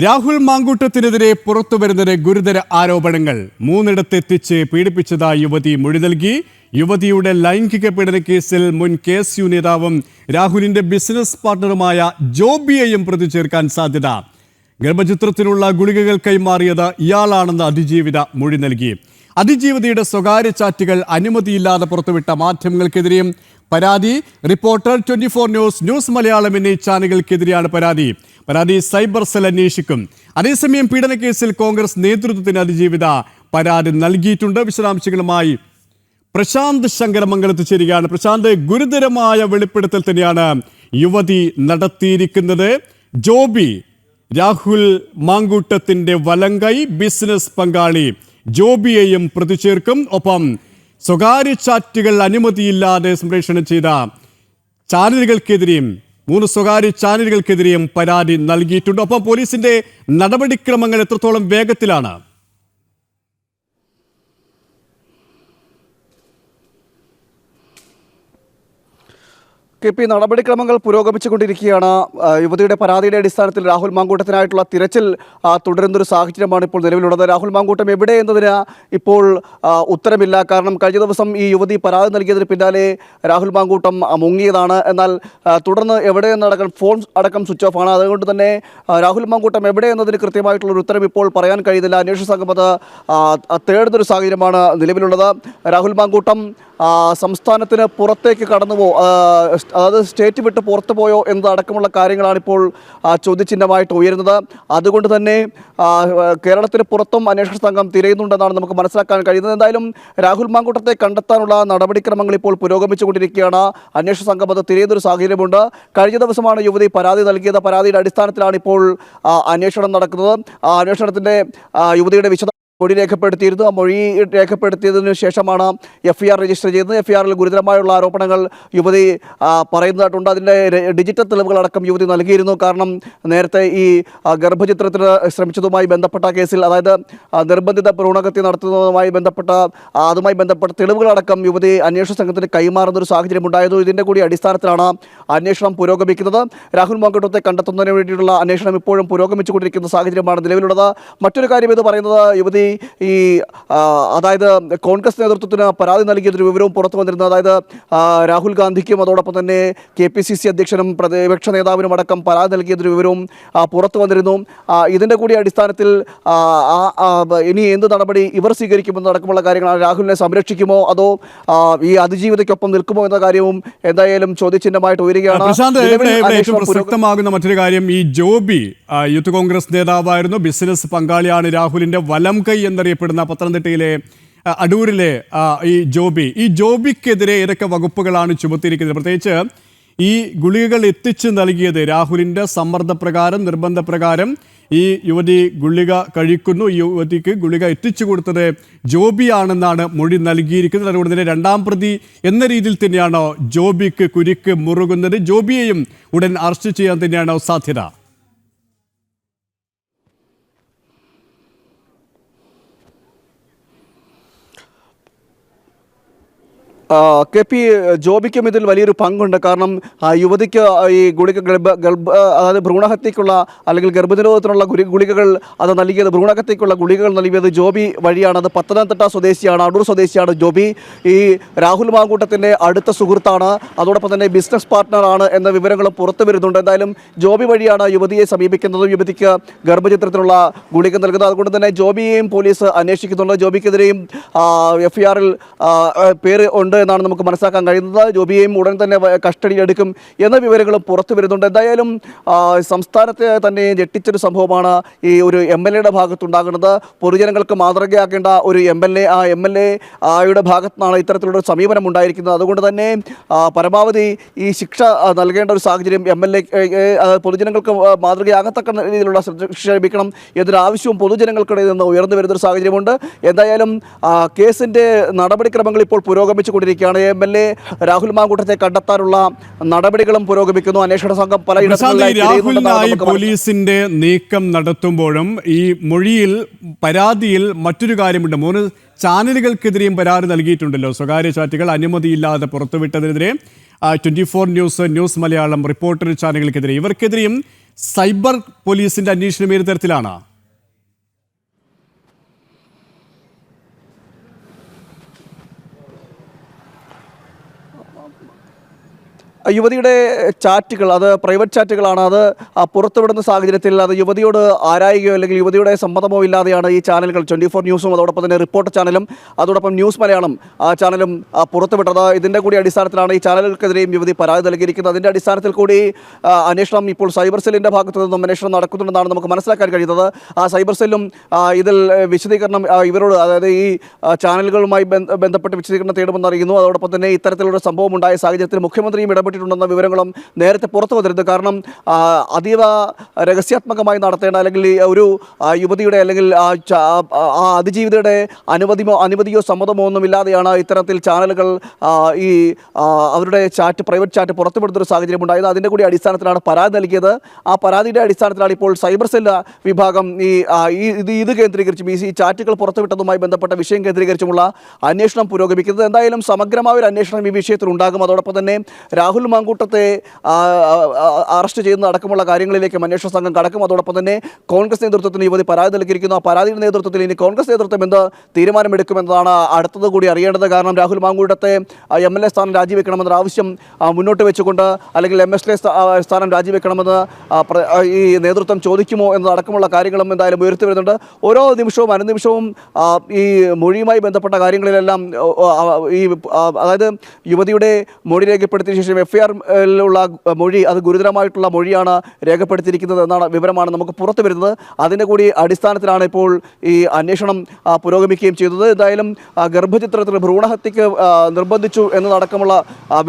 രാഹുൽ മാങ്കൂട്ടത്തിനെതിരെ പുറത്തുവരുന്നത് ഗുരുതര ആരോപണങ്ങൾ. മൂന്നിടത്തെത്തിച്ച് പീഡിപ്പിച്ചതായി യുവതി മൊഴി നൽകി. യുവതിയുടെ ലൈംഗിക പീഡന കേസിൽ മുൻ KSU നേതാവും രാഹുലിന്റെ ബിസിനസ് പാർട്ണറുമായ ജോബിയെയും പ്രതി ചേർക്കാൻ സാധ്യത. ഗർഭചിത്രത്തിനുള്ള ഗുളികകൾ കൈമാറിയത് ഇയാളാണെന്ന് അതിജീവിത മൊഴി നൽകി. അതിജീവിതയുടെ സ്വകാര്യ ചാറ്റുകൾ അനുമതിയില്ലാതെ പുറത്തുവിട്ട മാധ്യമങ്ങൾക്കെതിരെയും പരാതി. റിപ്പോർട്ടർ, 24 ന്യൂസ് മലയാളം എന്നീ ചാനലുകൾക്കെതിരെയാണ് പരാതി സൈബർ സെൽ അന്വേഷിക്കും. അതേസമയം പീഡനക്കേസിൽ കോൺഗ്രസ് നേതൃത്വത്തിന് അതിജീവിത പരാതി നൽകിയിട്ടുണ്ട്. വിശദാംശങ്ങളുമായി പ്രശാന്ത് ശങ്കരമംഗലത്ത് ചേരുകയാണ്. പ്രശാന്ത്, ഗുരുതരമായ വെളിപ്പെടുത്തൽ തന്നെയാണ് യുവതി നടത്തിയിരിക്കുന്നത്. ജോബി, രാഹുൽ മാങ്കൂട്ടത്തിന്റെ വലങ്കൈ, ബിസിനസ് പങ്കാളി ജോബിയെയും പ്രതി ചേർക്കും. ഒപ്പം സ്വകാര്യ ചാറ്റുകൾ അനുമതിയില്ലാതെ സംപ്രേഷണം ചെയ്ത ചാനലുകൾക്കെതിരെയും 3 സ്വകാര്യ ചാനലുകൾക്കെതിരെയും പരാതി നൽകിയിട്ടുണ്ട്. ഒപ്പം പോലീസിന്റെ നടപടിക്രമങ്ങൾ എത്രത്തോളം വേഗത്തിലാണ്? KP, നടപടിക്രമങ്ങൾ പുരോഗമിച്ചുകൊണ്ടിരിക്കുകയാണ്. യുവതിയുടെ പരാതിയുടെ അടിസ്ഥാനത്തിൽ രാഹുൽ മാങ്കൂട്ടത്തിനായിട്ടുള്ള തിരച്ചിൽ തുടരുന്നൊരു സാഹചര്യമാണ് ഇപ്പോൾ നിലവിലുള്ളത്. രാഹുൽ മാങ്കൂട്ടം എവിടെ എന്നതിന് ഇപ്പോൾ ഉത്തരമില്ല. കാരണം കഴിഞ്ഞ ദിവസം ഈ യുവതി പരാതി നൽകിയതിന് പിന്നാലെ രാഹുൽ മാങ്കൂട്ടം മുങ്ങിയതാണ്. എന്നാൽ തുടർന്ന് എവിടെയെന്നടക്കം ഫോൺ അടക്കം സ്വിച്ച് ഓഫ് ആണ്. അതുകൊണ്ട് തന്നെ രാഹുൽ മാങ്കൂട്ടം എവിടെ എന്നതിന് കൃത്യമായിട്ടുള്ളൊരു ഉത്തരം ഇപ്പോൾ പറയാൻ കഴിയുന്നില്ല. അന്വേഷണ സംഘം അത് തേടുന്നൊരു സാഹചര്യമാണ് നിലവിലുള്ളത്. രാഹുൽ മാങ്കൂട്ടം സംസ്ഥാനത്തിന് പുറത്തേക്ക് കടന്നുപോ, അതായത് സ്റ്റേറ്റ് വിട്ട് പുറത്തു പോയോ എന്നതടക്കമുള്ള കാര്യങ്ങളാണ് ഇപ്പോൾ ചോദ്യചിഹ്നമായിട്ട് ഉയരുന്നത്. അതുകൊണ്ട് തന്നെ കേരളത്തിന് പുറത്തും അന്വേഷണ സംഘം തിരയുന്നുണ്ടെന്നാണ് നമുക്ക് മനസ്സിലാക്കാൻ കഴിയുന്നത്. എന്തായാലും രാഹുൽ മാങ്കൂട്ടത്തെ കണ്ടെത്താനുള്ള നടപടിക്രമങ്ങൾ ഇപ്പോൾ പുരോഗമിച്ചുകൊണ്ടിരിക്കുകയാണ്. അന്വേഷണ സംഘം അത് തിരയുന്നൊരു സാഹചര്യമുണ്ട്. കഴിഞ്ഞ ദിവസമാണ് യുവതി പരാതി നൽകിയത്. പരാതിയുടെ അടിസ്ഥാനത്തിലാണ് ഇപ്പോൾ അന്വേഷണം നടക്കുന്നത്. ആ അന്വേഷണത്തിൻ്റെ യുവതിയുടെ മൊഴി രേഖപ്പെടുത്തിയിരുന്നു. ആ മൊഴി രേഖപ്പെടുത്തിയതിനു ശേഷമാണ് FIR രജിസ്റ്റർ ചെയ്തത്. FIRൽ ഗുരുതരമായുള്ള ആരോപണങ്ങൾ യുവതി പറയുന്നതായിട്ടുണ്ട്. അതിൻ്റെ ഡിജിറ്റൽ തെളിവുകളടക്കം യുവതി നൽകിയിരുന്നു. കാരണം നേരത്തെ ഈ ഗർഭചിത്രത്തിന് ശ്രമിച്ചതുമായി ബന്ധപ്പെട്ട കേസിൽ, അതായത് നിർബന്ധിത ഭ്രൂണഹത്യ നടത്തുന്നതുമായി ബന്ധപ്പെട്ട തെളിവുകളടക്കം യുവതി അന്വേഷണ സംഘത്തിന് കൈമാറുന്നൊരു സാഹചര്യം ഉണ്ടായിരുന്നു. ഇതിൻ്റെ കൂടി അടിസ്ഥാനത്തിലാണ് അന്വേഷണം പുരോഗമിക്കുന്നത്. രാഹുൽ മാങ്കൂട്ടത്തെ കണ്ടെത്തുന്നതിന് വേണ്ടിയിട്ടുള്ള അന്വേഷണം ഇപ്പോഴും പുരോഗമിച്ചുകൊണ്ടിരിക്കുന്ന സാഹചര്യമാണ് നിലവിലുള്ളത്. മറ്റൊരു കാര്യം ഇത് പറയുന്നത്, യുവതി അതായത് കോൺഗ്രസ് നേതൃത്വത്തിന് പരാതി നൽകിയതൊരു വിവരവും പുറത്തു വന്നിരുന്നത്. അതായത് രാഹുൽ ഗാന്ധിക്കും അതോടൊപ്പം തന്നെ KPCC അധ്യക്ഷനും പ്രതിപക്ഷ നേതാവിനും അടക്കം പരാതി നൽകിയതൊരു വിവരവും പുറത്തു വന്നിരുന്നു. ഇതിൻ്റെ കൂടി അടിസ്ഥാനത്തിൽ ഇനി എന്ത് നടപടി ഇവർ സ്വീകരിക്കുമെന്നടക്കമുള്ള കാര്യങ്ങളാണ്. രാഹുലിനെ സംരക്ഷിക്കുമോ അതോ ഈ അതിജീവിതയ്ക്കൊപ്പം നിൽക്കുമോ എന്ന കാര്യവും എന്തായാലും ചോദ്യചിഹ്നമായിട്ട് ഉയരുകയാണ്. പ്രസക്തമാകുന്ന മറ്റൊരു കാര്യം, ഈ ജോബി യൂത്ത് കോൺഗ്രസ് നേതാവായിരുന്നു, ബിസിനസ് പങ്കാളിയാണ് രാഹുലിന്റെ വലം കൈ എന്നറിയപ്പെടുന്ന പത്തനംതിട്ടയിലെ അടൂരിലെ ഈ ജോബിക്കെതിരെ ഏതൊക്കെ വകുപ്പുകളാണ് ചുമത്തിയിരിക്കുന്നത്? പ്രത്യേകിച്ച് ഈ ഗുളികകൾ എത്തിച്ച് നൽകിയത് രാഹുലിന്റെ സമ്മർദ്ദപ്രകാരം, നിർബന്ധപ്രകാരം ഈ യുവതി ഗുളിക കഴിക്കുന്നു. ഈ യുവതിക്ക് ഗുളിക എത്തിച്ചു കൊടുത്തത് ജോബിയാണെന്നാണ് മൊഴി നൽകിയിരിക്കുന്നത്. അതുകൊണ്ട് തന്നെ 2ാം പ്രതി എന്ന രീതിയിൽ തന്നെയാണോ ജോബിക്ക് കുരുക്ക് മുറുകുന്നത്? ജോബിയെയും ഉടൻ അറസ്റ്റ് ചെയ്യാൻ തന്നെയാണോ സാധ്യത? KP, ജോബിക്കും ഇതിൽ വലിയൊരു പങ്കുണ്ട്. കാരണം യുവതിക്ക് ഈ ഗുളിക അതായത് ഭ്രൂണഹത്യക്കുള്ള അല്ലെങ്കിൽ ഗർഭനിരോധത്തിനുള്ള ഗുളികകൾ അത് നൽകിയത്, ഭ്രൂണഹത്യക്കുള്ള ഗുളികകൾ നൽകിയത് ജോബി വഴിയാണ്. അത് പത്തനംതിട്ട സ്വദേശിയാണ്, അടൂർ സ്വദേശിയാണ് ജോബി. ഈ രാഹുൽ മാങ്കൂട്ടത്തിൻ്റെ അടുത്ത സുഹൃത്താണ്, അതോടൊപ്പം തന്നെ ബിസിനസ് പാർട്ട്ണറാണ് എന്ന വിവരങ്ങളും പുറത്തു വരുന്നുണ്ട്. എന്തായാലും ജോബി വഴിയാണ് യുവതിയെ സമീപിക്കുന്നതും യുവതിക്ക് ഗർഭചിത്രത്തിനുള്ള ഗുളിക നൽകുന്നത്. അതുകൊണ്ട് തന്നെ ജോബിയെയും പോലീസ് അന്വേഷിക്കുന്നുണ്ട്. ജോബിക്കെതിരെയും FIRൽ പേര് ഉണ്ട് എന്നാണ് നമുക്ക് മനസ്സിലാക്കാൻ കഴിയുന്നത്. ജോബിയെയും ഉടൻ തന്നെ കസ്റ്റഡിയിലെടുക്കും എന്ന വിവരങ്ങളും പുറത്തു വരുന്നുണ്ട്. എന്തായാലും സംസ്ഥാനത്തെ തന്നെ ഞെട്ടിച്ചൊരു സംഭവമാണ് ഈ ഒരു MLAയുടെ ഭാഗത്തുണ്ടാകുന്നത്. പൊതുജനങ്ങൾക്ക് മാതൃകയാക്കേണ്ട ഒരു MLA, ആ MLAയുടെ ഭാഗത്തുനിന്നാണ് ഇത്തരത്തിലുള്ള സമീപനം ഉണ്ടായിരിക്കുന്നത്. അതുകൊണ്ട് തന്നെ പരമാവധി ഈ ശിക്ഷ നൽകേണ്ട ഒരു സാഹചര്യം MLA പൊതുജനങ്ങൾക്ക് മാതൃകയാകത്തക്ക രീതിയിലുള്ള ശിക്ഷ ലഭിക്കണം എന്നൊരു ആവശ്യവും പൊതുജനങ്ങൾക്കിടയിൽ നിന്ന് ഉയർന്നു വരുന്നൊരു സാഹചര്യമുണ്ട്. എന്തായാലും കേസിൻ്റെ നടപടിക്രമങ്ങൾ ഇപ്പോൾ പുരോഗമിച്ചുകൊണ്ടിരിക്കുകയാണ്. MLA രാഹുൽ മാങ്കൂട്ടത്തെ കണ്ടെത്താനുള്ള നടപടികളും പുരോഗമിക്കുന്നു. അന്വേഷണ സംഘം പലയിടങ്ങളിലായി പോലീസിന്റെ നീക്കം നടത്തുമ്പോഴും ഈ മൊഴിയിൽ, പരാതിയിൽ മറ്റൊരു കാര്യമുണ്ട്. 3 ചാനലുകൾക്കെതിരെയും പരാതി നൽകിയിട്ടുണ്ടല്ലോ. സ്വകാര്യ ചാറ്റുകൾ അനുമതിയില്ലാതെ പുറത്തുവിട്ടതിനെതിരെ 24 ന്യൂസ് മലയാളം, റിപ്പോർട്ടർ ചാനലുകൾക്കെതിരെ, ഇവർക്കെതിരെയും സൈബർ പോലീസിന്റെ അന്വേഷണം ഏത് തരത്തിലാണ്? യുവതിയുടെ ചാറ്റുകൾ, അത് പ്രൈവറ്റ് ചാറ്റുകളാണ്. അത് പുറത്തുവിടുന്ന സാഹചര്യത്തിൽ അത് യുവതിയോട് ആരായുകയോ അല്ലെങ്കിൽ യുവതിയുടെ സമ്മതമോ ഇല്ലാതെയാണ് ഈ ചാനലുകൾ 24 ന്യൂസും അതോടൊപ്പം തന്നെ റിപ്പോർട്ടർ ചാനലും അതോടൊപ്പം ന്യൂസ് മലയാളം ചാനലും പുറത്തുവിട്ടത്. ഇതിൻ്റെ കൂടി അടിസ്ഥാനത്തിലാണ് ഈ ചാനലുകൾക്കെതിരെയും യുവതി പരാതി നൽകിയിരിക്കുന്നത്. അതിൻ്റെ അടിസ്ഥാനത്തിൽ കൂടി അന്വേഷണം ഇപ്പോൾ സൈബർ സെല്ലിൻ്റെ ഭാഗത്തു നിന്നും അന്വേഷണം നടക്കുന്നുണ്ടെന്നാണ് നമുക്ക് മനസ്സിലാക്കാൻ കഴിയുന്നത്. ആ സൈബർ സെല്ലും ഇതിൽ വിശദീകരണം ഇവരോട്, അതായത് ഈ ചാനലുകളുമായി ബന്ധപ്പെട്ട് വിശദീകരണം തേടുമെന്ന് അറിയുന്നു. അതോടൊപ്പം തന്നെ ഇത്തരത്തിലുള്ള സംഭവം ഉണ്ടായ സാഹചര്യത്തിൽ മുഖ്യമന്ത്രിയും ഇടപെട്ടിട്ടുണ്ടെന്ന വിവരങ്ങളും നേരത്തെ പുറത്തു വന്നിരുന്നു. കാരണം അതീവ രഹസ്യാത്മകമായി നടത്തേണ്ട അല്ലെങ്കിൽ ഒരു യുവതിയുടെ അല്ലെങ്കിൽ ആ അതിജീവിതയുടെ അനുമതിയോ സമ്മതമോ ഒന്നുമില്ലാതെയാണ് ഇത്തരത്തിൽ ചാനലുകൾ ഈ അവരുടെ പ്രൈവറ്റ് ചാറ്റ് പുറത്തുവിടുന്നൊരു സാഹചര്യം ഉണ്ടായത്. അതിൻ്റെ കൂടി അടിസ്ഥാനത്തിലാണ് പരാതി നൽകിയത്. ആ പരാതിയുടെ അടിസ്ഥാനത്തിലാണ് ഇപ്പോൾ സൈബർ സെൽ വിഭാഗം ഇത് കേന്ദ്രീകരിച്ചും ഈ ചാറ്റുകൾ പുറത്തുവിട്ടതുമായി ബന്ധപ്പെട്ട വിഷയം കേന്ദ്രീകരിച്ചുമുള്ള അന്വേഷണം പുരോഗമിക്കുന്നത്. എന്തായാലും സമഗ്രമായ ഒരു അന്വേഷണം ഈ വിഷയത്തിൽ ഉണ്ടാകും. അതോടൊപ്പം തന്നെ രാഹുൽ മാങ്കൂട്ടത്തെ അറസ്റ്റ് ചെയ്യുന്ന അടക്കമുള്ള കാര്യങ്ങളിലേക്ക് അന്വേഷണ സംഘം കടക്കും. അതോടൊപ്പം തന്നെ കോൺഗ്രസ് നേതൃത്വത്തിന് യുവതി പരാതി നൽകിയിരിക്കുന്നു. ആ പരാതിയുടെ നേതൃത്വത്തിൽ ഇനി കോൺഗ്രസ് നേതൃത്വം എന്ത് തീരുമാനമെടുക്കുമെന്നതാണ് അടുത്തത് കൂടി അറിയേണ്ടത്. കാരണം രാഹുൽ മാങ്കൂട്ടത്തെ MLA സ്ഥാനം രാജിവെക്കണമെന്നൊരു ആവശ്യം മുന്നോട്ട് വെച്ചുകൊണ്ട് അല്ലെങ്കിൽ MLA സ്ഥാനം രാജിവെക്കണമെന്ന് ഈ നേതൃത്വം ചോദിക്കുമോ എന്നതടക്കമുള്ള കാര്യങ്ങളും എന്തായാലും ഉയർത്തി വരുന്നുണ്ട്. ഓരോ നിമിഷവും അനുനിമിഷവും ഈ മൊഴിയുമായി ബന്ധപ്പെട്ട കാര്യങ്ങളിലെല്ലാം അതായത് യുവതിയുടെ മൊഴി രേഖപ്പെടുത്തിയ ശേഷം FIR-ലുള്ള മൊഴി, അത് ഗുരുതരമായിട്ടുള്ള മൊഴിയാണ് രേഖപ്പെടുത്തിയിരിക്കുന്നത് എന്നാണ് വിവരമാണ് നമുക്ക് പുറത്തു വരുന്നത്. അതിൻ്റെ കൂടി അടിസ്ഥാനത്തിലാണ് ഇപ്പോൾ ഈ അന്വേഷണം പുരോഗമിക്കുകയും ചെയ്തത്. എന്തായാലും ഗർഭചിത്രത്തിൽ ഭ്രൂണഹത്യക്ക് നിർബന്ധിച്ചു എന്നതടക്കമുള്ള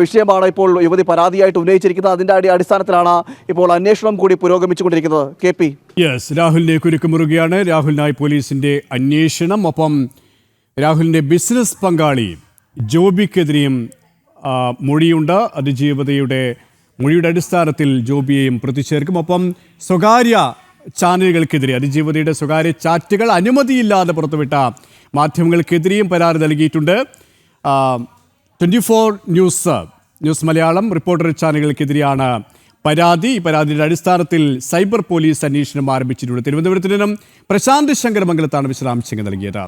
വിഷയമാണ് ഇപ്പോൾ യുവതി പരാതിയായിട്ട് ഉന്നയിച്ചിരിക്കുന്നത്. അതിൻ്റെ അടിസ്ഥാനത്തിലാണ് ഇപ്പോൾ അന്വേഷണം കൂടി പുരോഗമിച്ചുകൊണ്ടിരിക്കുന്നത്. KP യെസ്, രാഹുലിനെ കുരുക്കുമുറുകയാണ്. രാഹുലിനായി പോലീസിന്റെ അന്വേഷണം. ഒപ്പം രാഹുലിന്റെ ബിസിനസ് പങ്കാളി ജോബിക്കെതിരെയും മൊഴിയുണ്ട്. അതിജീവതയുടെ മൊഴിയുടെ അടിസ്ഥാനത്തിൽ ജോബിയെയും പ്രതിചേർക്കും. ഒപ്പം സ്വകാര്യ ചാനലുകൾക്കെതിരെ, അതിജീവതയുടെ സ്വകാര്യ ചാറ്റുകൾ അനുമതിയില്ലാതെ പുറത്തുവിട്ട മാധ്യമങ്ങൾക്കെതിരെയും പരാതി നൽകിയിട്ടുണ്ട്. 24 ന്യൂസ് മലയാളം, റിപ്പോർട്ടർ ചാനലുകൾക്കെതിരെയാണ് പരാതി. ഈ പരാതിയുടെ അടിസ്ഥാനത്തിൽ സൈബർ പോലീസ് അന്വേഷണം ആരംഭിച്ചിട്ടുണ്ട്. തിരുവനന്തപുരത്ത് നിന്നും പ്രശാന്ത് ശങ്കരമംഗലത്താണ് വിശദാംശങ്ങൾ നൽകിയത്.